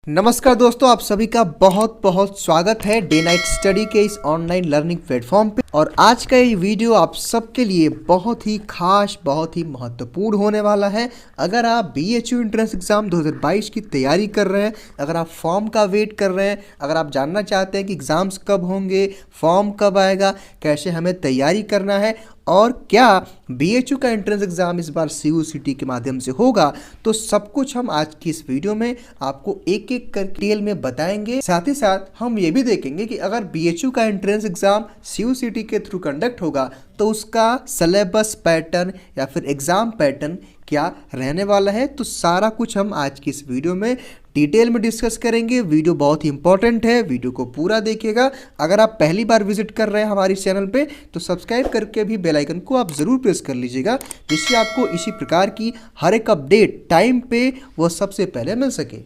नमस्कार दोस्तों, आप सभी का बहुत बहुत स्वागत है डे नाइट स्टडी के इस ऑनलाइन लर्निंग प्लेटफॉर्म पे। और आज का ये वीडियो आप सबके लिए बहुत ही खास, बहुत ही महत्वपूर्ण होने वाला है। अगर आप BHU एंट्रेंस एग्जाम 2022 की तैयारी कर रहे हैं, अगर आप फॉर्म का वेट कर रहे हैं, अगर आप जानना चाहते हैं कि एग्ज़ाम्स कब होंगे, फॉर्म कब आएगा, कैसे हमें तैयारी करना है और क्या BHU का एंट्रेंस एग्ज़ाम इस बार CUCT के माध्यम से होगा, तो सब कुछ हम आज की इस वीडियो में आपको एक एक कर डिटेल में बताएंगे। साथ ही साथ हम ये भी देखेंगे कि अगर BHU का एंट्रेंस एग्ज़ाम CUCT के थ्रू कंडक्ट होगा तो उसका सिलेबस पैटर्न या फिर एग्ज़ाम पैटर्न क्या रहने वाला है। तो सारा कुछ हम आज की इस वीडियो में डिटेल में डिस्कस करेंगे। वीडियो बहुत ही इंपॉर्टेंट है, वीडियो को पूरा देखिएगा। अगर आप पहली बार विजिट कर रहे हैं हमारे चैनल पे तो सब्सक्राइब करके भी बेल आइकन को आप ज़रूर प्रेस कर लीजिएगा, जिससे आपको इसी प्रकार की हर एक अपडेट टाइम पे वो सबसे पहले मिल सके।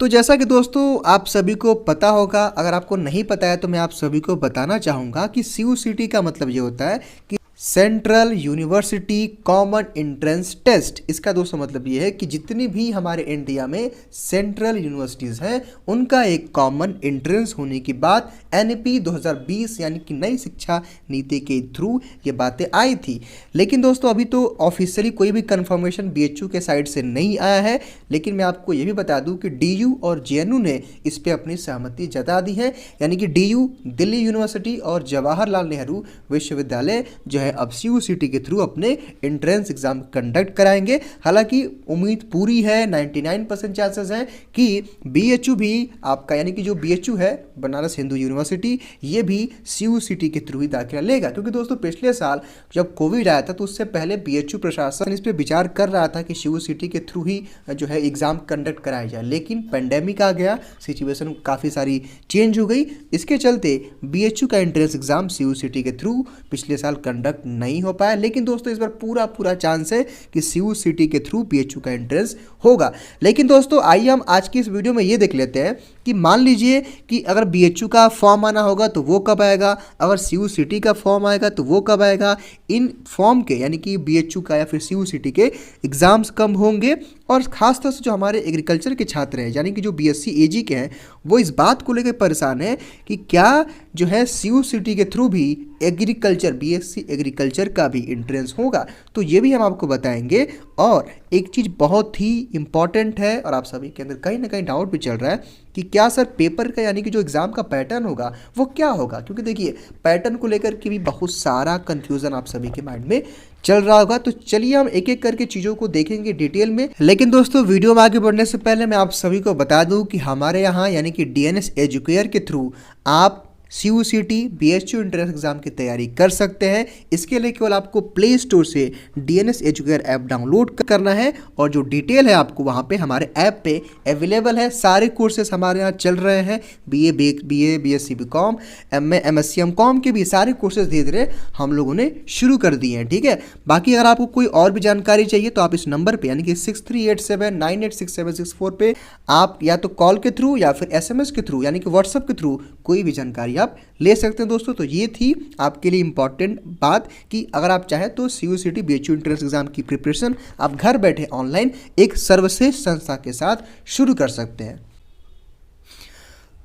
तो जैसा कि दोस्तों आप सभी को पता होगा, अगर आपको नहीं पता है तो मैं आप सभी को बताना चाहूँगा कि CUCT का मतलब ये होता है कि central university common entrance test. इसका दोस्तों मतलब ये है कि जितनी भी हमारे इंडिया में सेंट्रल यूनिवर्सिटीज़ हैं उनका एक कॉमन एंट्रेंस होने की बात NEP 2020 यानी कि नई शिक्षा नीति के थ्रू ये बातें आई थी। लेकिन दोस्तों अभी तो ऑफिशियली कोई भी कंफर्मेशन BHU के साइड से नहीं आया है। लेकिन मैं आपको ये भी बता दूं कि DU और JNU ने इस पर अपनी सहमति जता दी है, यानी कि DU दिल्ली यूनिवर्सिटी और जवाहरलाल नेहरू विश्वविद्यालय जो है अब CUCT के थ्रू अपने एंट्रेंस एग्जाम कंडक्ट कराएंगे। हालांकि उम्मीद पूरी है, 99% चांसेस हैं कि BHU भी आपका, यानी कि जो BHU है बनारस हिंदू यूनिवर्सिटी, ये भी CUCT के थ्रू ही दाखिला लेगा। क्योंकि दोस्तों पिछले साल जब कोविड आया था तो उससे पहले BHU प्रशासन इस पर विचार कर रहा था कि CUCT के थ्रू ही जो है एग्ज़ाम कंडक्ट कराया जाए, लेकिन पेंडेमिक आ गया, सिचुएशन काफ़ी सारी चेंज हो गई। इसके चलते BHU का एंट्रेंस एग्जाम CUCT के थ्रू पिछले साल कंडक्ट नहीं हो पाया। लेकिन दोस्तों इस बार पूरा चांस है कि CUCT के थ्रू BHU का एंट्रेंस होगा। लेकिन दोस्तों आइए हम आज की इस वीडियो में ये देख लेते हैं कि मान लीजिए कि अगर BHU का फॉर्म आना होगा तो वो कब आएगा, अगर CUCT का फॉर्म आएगा तो वो कब आएगा, इन फॉर्म के यानी कि BHU का या फिर CUCT के एग्ज़ाम्स कब होंगे। और ख़ासतौर से जो हमारे एग्रीकल्चर के छात्र हैं, यानी कि जो BSc AG के हैं, वो इस बात को लेकर परेशान है कि क्या जो है CUCT के थ्रू भी एग्रीकल्चर, BSc एग्रीकल्चर का भी एंट्रेंस होगा। तो ये भी हम आपको बताएंगे। और एक चीज़ बहुत ही इम्पॉर्टेंट है और आप सभी के अंदर कहीं ना कहीं डाउट भी चल रहा है कि क्या सर पेपर का, यानी कि जो एग्ज़ाम का पैटर्न होगा वो क्या होगा। क्योंकि देखिए पैटर्न को लेकर के भी बहुत सारा कन्फ्यूज़न आप सभी के माइंड में चल रहा होगा। तो चलिए हम एक एक करके चीज़ों को देखेंगे डिटेल में। लेकिन दोस्तों वीडियो में आगे बढ़ने से पहले मैं आप सभी को बता दूं कि हमारे यहाँ यानी कि DNS एजुकेयर के थ्रू आप CUCT BHU एंट्रेंस एग्जाम की तैयारी कर सकते हैं। इसके लिए केवल आपको प्ले स्टोर से DNS एजुकेयर ऐप डाउनलोड करना है और जो डिटेल है आपको वहाँ पे हमारे ऐप पे अवेलेबल है। सारे कोर्सेज हमारे यहाँ चल रहे हैं, BA BSc BCom MA MSc MCom के भी सारे कोर्सेज धीरे धीरे हम लोगों ने शुरू कर दिए हैं, ठीक है। बाकी अगर आपको कोई और भी जानकारी चाहिए तो आप इस नंबर पर यानी कि 6387986764 पे आप या तो कॉल के थ्रू या फिर SMS के थ्रू यानी कि WhatsApp के थ्रू कोई भी जानकारी आप ले सकते हैं दोस्तों। तो ये थी आपके लिए इंपॉर्टेंट बात कि अगर आप चाहें तो CUCT BHU एंट्रेंस एग्जाम की प्रिपरेशन आप घर बैठे ऑनलाइन एक सर्वश्रेष्ठ संस्था के साथ शुरू कर सकते हैं।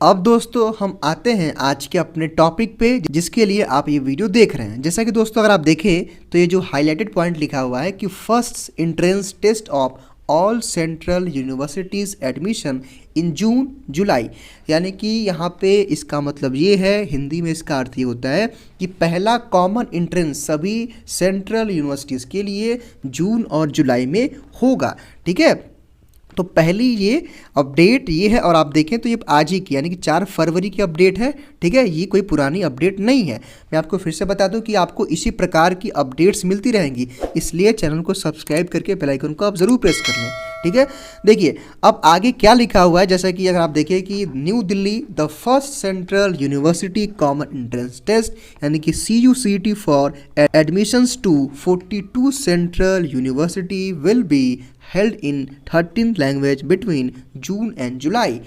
अब दोस्तों हम आते हैं आज के अपने टॉपिक पे, जिसके लिए आप ये वीडियो देख रहे हैं। जैसा कि दोस्तों अगर आप देखें तो ये जो हाईलाइटेड पॉइंट लिखा हुआ है कि first entrance test of all central universities admission in June July, यानी कि यहाँ पे इसका मतलब ये है, हिंदी में इसका अर्थ ये होता है कि पहला कॉमन एंट्रेंस सभी सेंट्रल यूनिवर्सिटीज़ के लिए जून और जुलाई में होगा, ठीक है। तो पहली ये अपडेट ये है और आप देखें तो ये आज ही की यानी कि 4 फरवरी की अपडेट है, ठीक है। ये कोई पुरानी अपडेट नहीं है। मैं आपको फिर से बता दूं कि आपको इसी प्रकार की अपडेट्स मिलती रहेंगी, इसलिए चैनल को सब्सक्राइब करके बेल आइकन को आप ज़रूर प्रेस कर लें, ठीक है। देखिए अब आगे क्या लिखा हुआ है, जैसा कि अगर आप देखिए कि new Delhi the first central university common entrance test यानी कि CUCT for admissions to 42 central university will be held in 13 language between June and July.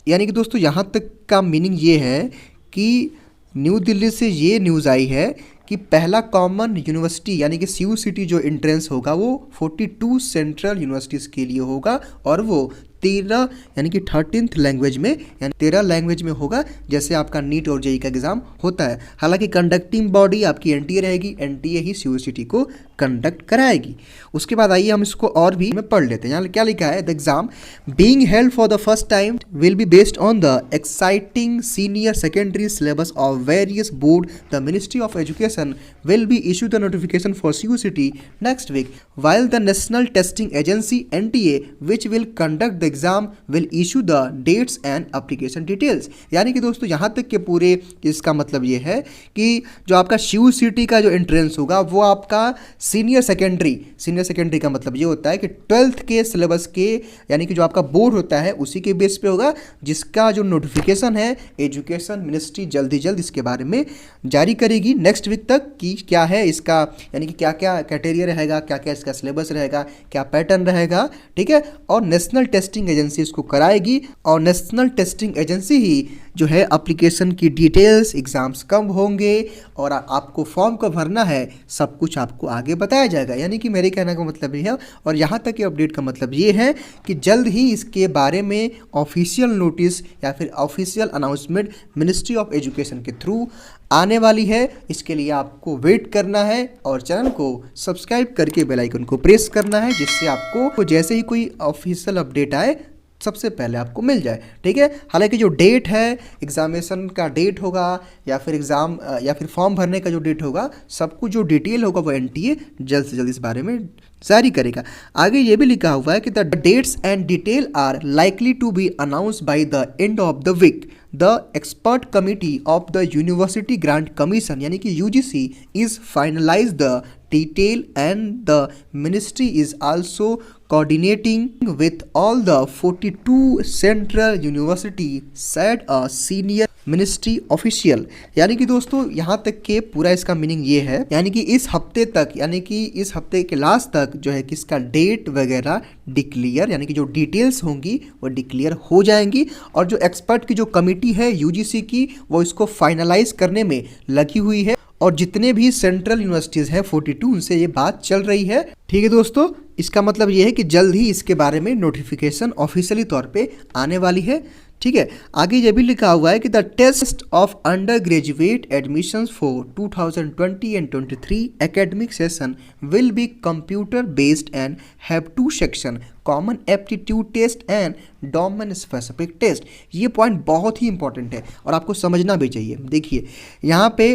यानी कि दोस्तों यहाँ तक का मीनिंग ये है कि न्यू दिल्ली से ये न्यूज़ आई है कि पहला कॉमन यूनिवर्सिटी यानी कि CUCT जो एंट्रेंस होगा वो 42 सेंट्रल यूनिवर्सिटीज़ के लिए होगा और वो 13 यानी कि 13th लैंग्वेज में, यानी 13 लैंग्वेज में होगा, जैसे आपका नीट और जेईई का एग्जाम होता है। हालांकि कंडक्टिंग बॉडी आपकी एनटीए रहेगी, एनटीए ही सीयूईसीटी को कंडक्ट कराएगी। उसके बाद आइए हम इसको और भी में पढ़ लेते हैं। यहाँ क्या लिखा है, the exam being held for the first time will be based on the exciting senior secondary syllabus of various board. The ministry of education will be issued the notification for CUCT next week, while the National Testing Agency NTA, which will conduct the exam, will issue the dates and application details। यानी कि दोस्तों यहाँ तक के पूरे इसका मतलब ये है कि जो आपका CUCT का जो एंट्रेंस होगा वो आपका सीनियर सेकेंडरी का मतलब ये होता है कि 12th के सिलेबस के, यानी कि जो आपका बोर्ड होता है उसी के बेस पे होगा, जिसका जो नोटिफिकेशन है एजुकेशन मिनिस्ट्री जल्द ही जल्द इसके बारे में जारी करेगी नेक्स्ट वीक तक कि क्या है इसका, यानी कि क्या क्या क्राइटेरिया रहेगा, क्या क्या इसका सिलेबस रहेगा, क्या पैटर्न रहेगा, ठीक है। और नेशनल टेस्टिंग एजेंसी इसको कराएगी, और नेशनल टेस्टिंग एजेंसी ही जो है एप्लीकेशन की डिटेल्स, एग्जाम्स कब होंगे और आपको फॉर्म को भरना है, सब कुछ आपको आगे बताया जाएगा। यानी कि मेरे कहने का मतलब ये है, और यहाँ तक के अपडेट का मतलब ये है कि जल्द ही इसके बारे में ऑफिशियल नोटिस या फिर official announcement ministry of education के थ्रू आने वाली है। इसके लिए आपको वेट करना है और चैनल को सब्सक्राइब करके बेल आइकन को प्रेस करना है, जिससे आपको जैसे ही कोई ऑफिशियल अपडेट आए सबसे पहले आपको मिल जाए, ठीक है। हालांकि जो डेट है एग्जामिनेशन का डेट होगा या फिर एग्ज़ाम या फिर फॉर्म भरने का जो डेट होगा, सब कुछ जो डिटेल होगा वो एनटीए जल्द से जल्द इस बारे में जारी करेगा। आगे ये भी लिखा हुआ है कि the dates and detail are likely to be announced by the end of the week. The expert committee of the university grant commission यानी कि UGC is finalize the detail and the ministry is also coordinating with all the 42 central university, said a senior ministry official। यानी कि दोस्तों यहाँ तक के पूरा इसका मीनिंग ये है, यानी कि इस हफ्ते तक, यानी कि इस हफ्ते के लास्ट तक जो है किसका डेट वगैरह डिक्लेयर, यानी कि जो डिटेल्स होंगी वो डिक्लेयर हो जाएंगी, और जो एक्सपर्ट की जो कमेटी है यूजीसी की वो इसको फाइनलाइज करने में लगी हुई है, और जितने भी सेंट्रल यूनिवर्सिटीज़ हैं 42 उनसे ये बात चल रही है, ठीक है दोस्तों। इसका मतलब ये है कि जल्द ही इसके बारे में नोटिफिकेशन ऑफिशियली तौर पे आने वाली है, ठीक है। आगे ये भी लिखा हुआ है कि the test of under graduate admissions for 2020 and 23 academic session will be computer based and have 2 section, common aptitude test and domain specific test. ये पॉइंट बहुत ही इंपॉर्टेंट है और आपको समझना भी चाहिए। देखिए यहाँ पे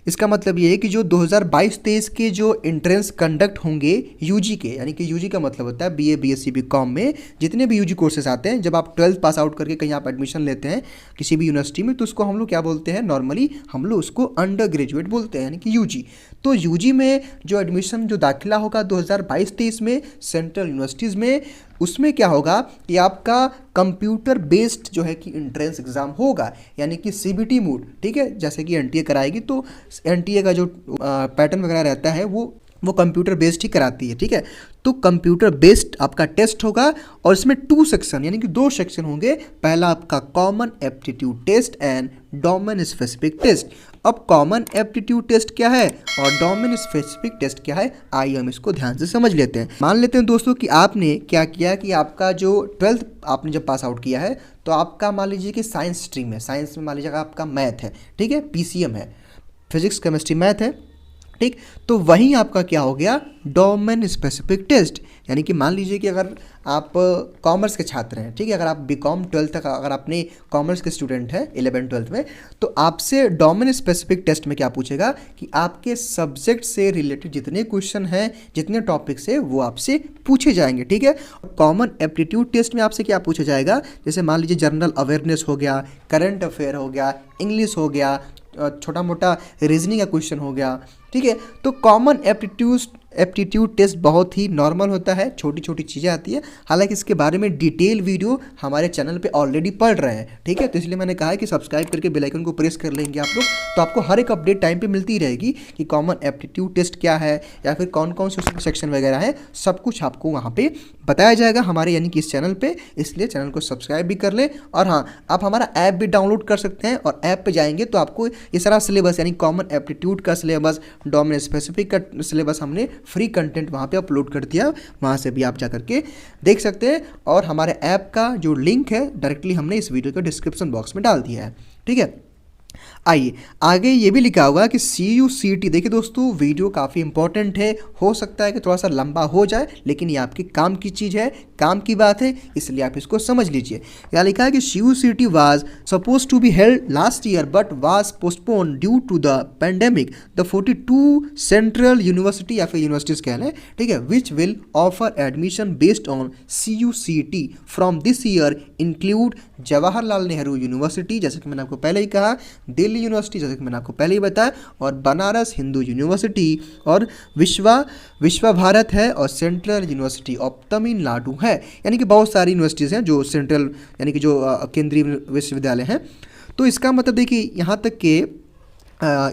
इसका मतलब ये है कि जो 2022-23 के जो एंट्रेंस कंडक्ट होंगे यूजी के, यानी कि यूजी का मतलब होता है बीए बीएससी बीकॉम में जितने भी यूजी कोर्सेज आते हैं, जब आप 12th पास आउट करके कहीं आप एडमिशन लेते हैं किसी भी यूनिवर्सिटी में, तो उसको हम लोग क्या बोलते हैं, नॉर्मली हम लोग उसको अंडर ग्रेजुएट बोलते हैं, यानी कि यूजी। तो यूजी में जो एडमिशन जो दाखिला होगा 2022-23 में सेंट्रल यूनिवर्सिटीज़ में, उसमें क्या होगा कि आपका कंप्यूटर बेस्ड जो है कि एंट्रेंस एग्ज़ाम होगा, यानी कि सीबीटी मोड, ठीक है। जैसे कि एनटीए कराएगी तो एनटीए का जो पैटर्न वगैरह रहता है वो कंप्यूटर बेस्ड ही कराती है, ठीक है। तो कंप्यूटर बेस्ड आपका टेस्ट होगा और इसमें 2 सेक्शन यानी कि 2 सेक्शन होंगे। पहला आपका common aptitude test and domain specific test. अब कॉमन एप्टीट्यूड टेस्ट क्या है और डोमेन स्पेसिफिक टेस्ट क्या है, आइए हम इसको ध्यान से समझ लेते हैं। मान लेते हैं दोस्तों कि आपने क्या किया कि आपका जो 12th आपने जब पास आउट किया है तो आपका मान लीजिए कि साइंस स्ट्रीम है, साइंस में मान लीजिएगा आपका मैथ है, ठीक है, पीसीएम है, फिजिक्स केमिस्ट्री मैथ है, ठीक। तो वहीं आपका क्या हो गया, डोमेन स्पेसिफिक टेस्ट, यानी कि मान लीजिए कि अगर आप कॉमर्स के छात्र हैं, ठीक है, अगर आप बीकॉम 12th तक अगर आपने कॉमर्स के स्टूडेंट हैं 11th-12th में, तो आपसे डोमेन स्पेसिफिक टेस्ट में क्या पूछेगा कि आपके सब्जेक्ट से रिलेटेड जितने क्वेश्चन हैं, जितने टॉपिक्स है वो आपसे पूछे जाएंगे, ठीक है। कॉमन एप्टीट्यूड टेस्ट में आपसे क्या पूछा जाएगा, जैसे मान लीजिए जनरल अवेयरनेस हो गया, करंट अफेयर हो गया, इंग्लिश हो गया, छोटा मोटा रीजनिंग का क्वेश्चन हो गया, ठीक है। तो कॉमन एप्टीट्यूड टेस्ट बहुत ही नॉर्मल होता है, छोटी छोटी चीज़ें आती है। हालांकि इसके बारे में डिटेल वीडियो हमारे चैनल पे ऑलरेडी पढ़ रहे हैं, ठीक है। तो इसलिए मैंने कहा है कि सब्सक्राइब करके बेल आइकन को प्रेस कर लेंगे आप लोग, तो आपको हर एक अपडेट टाइम पे मिलती रहेगी कि कॉमन एप्टीट्यूड टेस्ट क्या है या फिर कौन कौन से उसमें सेक्शन वगैरह है, सब कुछ आपको वहाँ पर बताया जाएगा हमारे यानी कि इस चैनल पर। इसलिए चैनल को सब्सक्राइब भी कर लें, और हाँ, आप हमारा ऐप भी डाउनलोड कर सकते हैं, और ऐप पर जाएंगे तो आपको ये सारा सिलेबस यानी कॉमन एप्टीट्यूड का सिलेबस, डोमेन स्पेसिफिक का सिलेबस हमने फ्री कंटेंट वहाँ पे अपलोड कर दिया, वहाँ से भी आप जा करके देख सकते हैं। और हमारे ऐप का जो लिंक है डायरेक्टली हमने इस वीडियो के डिस्क्रिप्शन बॉक्स में डाल दिया है, ठीक है। आइए आगे ये भी लिखा हुआ कि CUCT, देखिए दोस्तों वीडियो काफ़ी इंपॉर्टेंट है, हो सकता है कि थोड़ा सा लंबा हो जाए, लेकिन ये आपके काम की चीज़ है, काम की बात है, इसलिए आप इसको समझ लीजिए। यहाँ लिखा है कि CUCT was suppose to be held last year but was postpone due to the pandemic. The 42 central university या फिर यूनिवर्सिटीज़ कह लें, ठीक है, which will offer admission based on CUCT from this year include Jawaharlal Nehru university, जैसे कि मैंने आपको पहले ही कहा, दिल्ली यूनिवर्सिटी जैसे कि मैंने आपको पहले ही बताया, और बनारस हिंदू यूनिवर्सिटी, और विश्वा भारत है, और सेंट्रल यूनिवर्सिटी ऑफ तमिलनाडु है। यानी कि बहुत सारी यूनिवर्सिटीज़ हैं जो सेंट्रल यानी कि जो केंद्रीय विश्वविद्यालय हैं। तो इसका मतलब देखिए यहाँ तक कि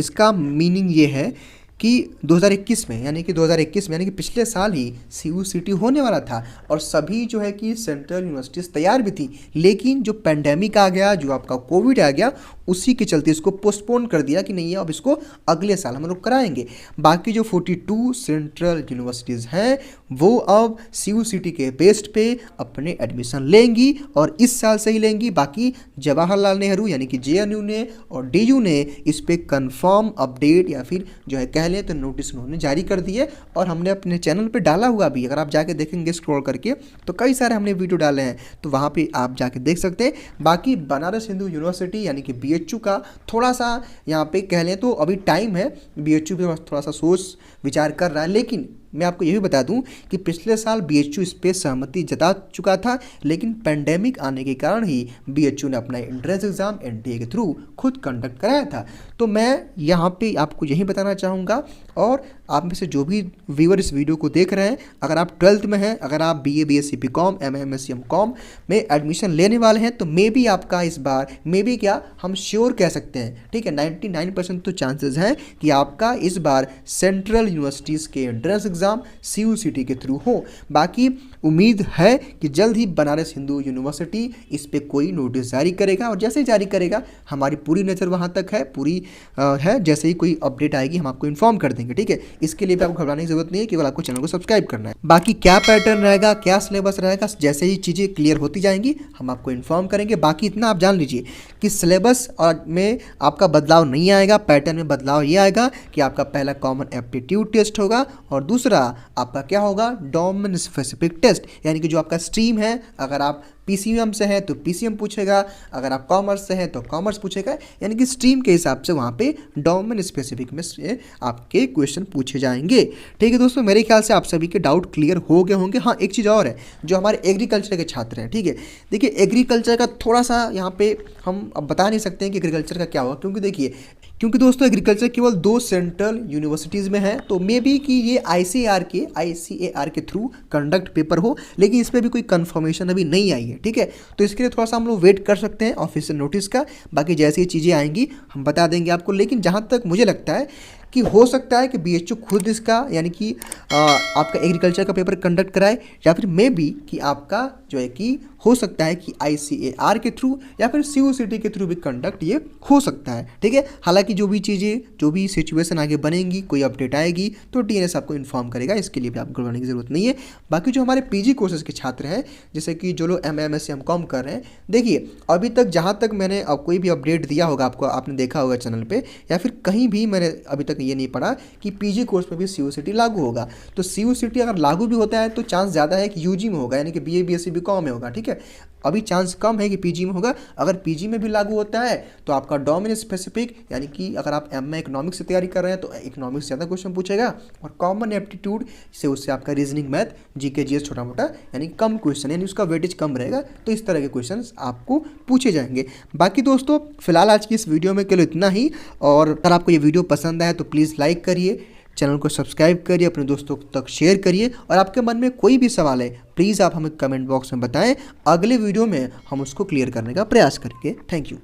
इसका मीनिंग ये है कि 2021 में यानी कि पिछले साल ही CUCT होने वाला था, और सभी जो है कि सेंट्रल यूनिवर्सिटीज़ तैयार भी थी, लेकिन जो पेंडेमिक आ गया, जो आपका कोविड आ गया, उसी के चलते इसको पोस्टपोन कर दिया कि नहीं है अब इसको अगले साल हम लोग कराएंगे। बाकी जो 42 सेंट्रल यूनिवर्सिटीज़ हैं वो अब CUCT के बेस्ड पे अपने एडमिशन लेंगी, और इस साल से ही लेंगी। बाकी जवाहरलाल नेहरू यानी कि JNU ने और DU ने इस पर कन्फर्म अपडेट या फिर जो है कह लें तो नोटिस उन्होंने जारी कर दिए, और हमने अपने चैनल पे डाला हुआ भी, अगर आप जाके देखेंगे स्क्रॉल करके तो कई सारे हमने वीडियो डाले हैं, तो वहाँ पे आप जाके देख सकते हैं। बाकी बनारस हिंदू यूनिवर्सिटी यानी कि BHU का थोड़ा सा यहाँ पे कह लें तो अभी टाइम है, BHU भी थोड़ा सा सोच विचार कर रहा है, लेकिन मैं आपको ये भी बता दूं कि पिछले साल BHU इस पर सहमति जता चुका था, लेकिन पेंडेमिक आने के कारण ही BHU ने अपना एंट्रेंस एग्ज़ाम NTA के थ्रू खुद कंडक्ट कराया था। तो मैं यहाँ पे आपको यही बताना चाहूँगा, और आप में से जो भी व्यूअर इस वीडियो को देख रहे हैं, अगर आप 12th में हैं, अगर आप BA BSc BCom MA MSc MCom में एडमिशन लेने वाले हैं, तो मे बी आपका इस बार, मे बी क्या हम श्योर कह सकते हैं, ठीक है, 99% तो चांसेस हैं कि आपका इस बार सेंट्रल यूनिवर्सिटीज़ के एंट्रेंस एग्ज़ाम CUCT के थ्रू हो। बाकी उम्मीद है कि जल्द ही बनारस हिंदू यूनिवर्सिटी इस पे कोई नोटिस जारी करेगा, और जैसे ही जारी करेगा हमारी पूरी नज़र वहाँ तक है, पूरी है, जैसे ही कोई अपडेट आएगी हम आपको इन्फॉर्म कर देंगे, ठीक है। इसके लिए भी आपको घबराने की जरूरत नहीं है, केवल आपको चैनल को सब्सक्राइब करना है। बाकी क्या पैटर्न रहेगा, क्या सिलेबस रहेगा, जैसे ही चीज़ें क्लियर होती जाएंगी हम आपको इन्फॉर्म करेंगे। बाकी इतना आप जान लीजिए कि सिलेबस और में आपका बदलाव नहीं आएगा, पैटर्न में बदलाव ये आएगा कि आपका पहला कॉमन एप्टीट्यूड टेस्ट होगा, और दूसरा आपका क्या होगा, डोमेन स्पेसिफिक टेस्ट, यानी कि जो आपका स्ट्रीम है, अगर आप PCM से है तो PCM पूछेगा, अगर आप कॉमर्स से हैं तो कॉमर्स पूछेगा, यानी कि स्ट्रीम के हिसाब से वहाँ पे डोमेन स्पेसिफिक में से आपके क्वेश्चन पूछे जाएंगे, ठीक है दोस्तों। मेरे ख्याल से आप सभी के डाउट क्लियर हो गए होंगे। हाँ, एक चीज़ और है, जो हमारे एग्रीकल्चर के छात्र हैं, ठीक है, देखिए एग्रीकल्चर का थोड़ा सा यहाँ पे हम अब बता नहीं सकते हैं कि एग्रीकल्चर का क्या होगा, क्योंकि दोस्तों एग्रीकल्चर केवल 2 सेंट्रल यूनिवर्सिटीज़ में है, तो मे बी कि ये ICAR के थ्रू कंडक्ट पेपर हो, लेकिन इस पर भी कोई कंफर्मेशन अभी नहीं आई है, ठीक है। तो इसके लिए थोड़ा सा हम लोग वेट कर सकते हैं ऑफिशियल नोटिस का। बाकी जैसी चीज़ें आएंगी हम बता देंगे आपको, लेकिन जहाँ तक मुझे लगता है कि हो सकता है कि BHU खुद इसका यानी कि आपका एग्रीकल्चर का पेपर कंडक्ट कराए, या फिर मे बी कि आपका जो है कि हो सकता है कि ICAR के थ्रू या फिर CUCT के थ्रू भी कंडक्ट ये हो सकता है, ठीक है। हालांकि जो भी चीज़ें, जो भी सिचुएशन आगे बनेंगी, कोई अपडेट आएगी तो TNS आपको इन्फॉर्म करेगा, इसके लिए भी आपको घबराने की ज़रूरत नहीं है। बाकी जो हमारे PG कोर्सेज के छात्र हैं, जैसे कि जो लोग MA MSc MCom कर रहे हैं, देखिए अभी तक जहाँ तक मैंने कोई भी अपडेट दिया होगा आपको, आपने देखा होगा चैनल पर, या फिर कहीं भी मैंने अभी तक ये नहीं पढ़ा कि PG कोर्स में भी CUCT लागू होगा। तो CUCT अगर लागू भी होता है तो चांस ज़्यादा है कि UG में होगा, यानी कि BA BSc BCom में होगा, ठीक है। अभी चांस कम है कि PG में होगा। अगर PG में भी लागू होता है तो आपका डोमेन स्पेसिफिक, यानी कि अगर आप MA इकोनॉमिक्स से तैयारी कर रहे हैं तो इकोनॉमिक्स ज़्यादा क्वेश्चन पूछेगा, और कॉमन एप्टीट्यूड से उससे आपका रीजनिंग, मैथ, GK GS छोटा मोटा यानी कम क्वेश्चन, यानी उसका वेटेज कम रहेगा, तो इस तरह के क्वेश्चन आपको पूछे जाएंगे। बाकी दोस्तों फिलहाल आज की इस वीडियो में केवल इतना ही, और अगर आपको ये वीडियो पसंद आए तो प्लीज़ लाइक करिए, चैनल को सब्सक्राइब करिए, अपने दोस्तों तक शेयर करिए, और आपके मन में कोई भी सवाल है प्लीज़ आप हमें कमेंट बॉक्स में बताएं, अगले वीडियो में हम उसको क्लियर करने का प्रयास करेंगे। Thank you.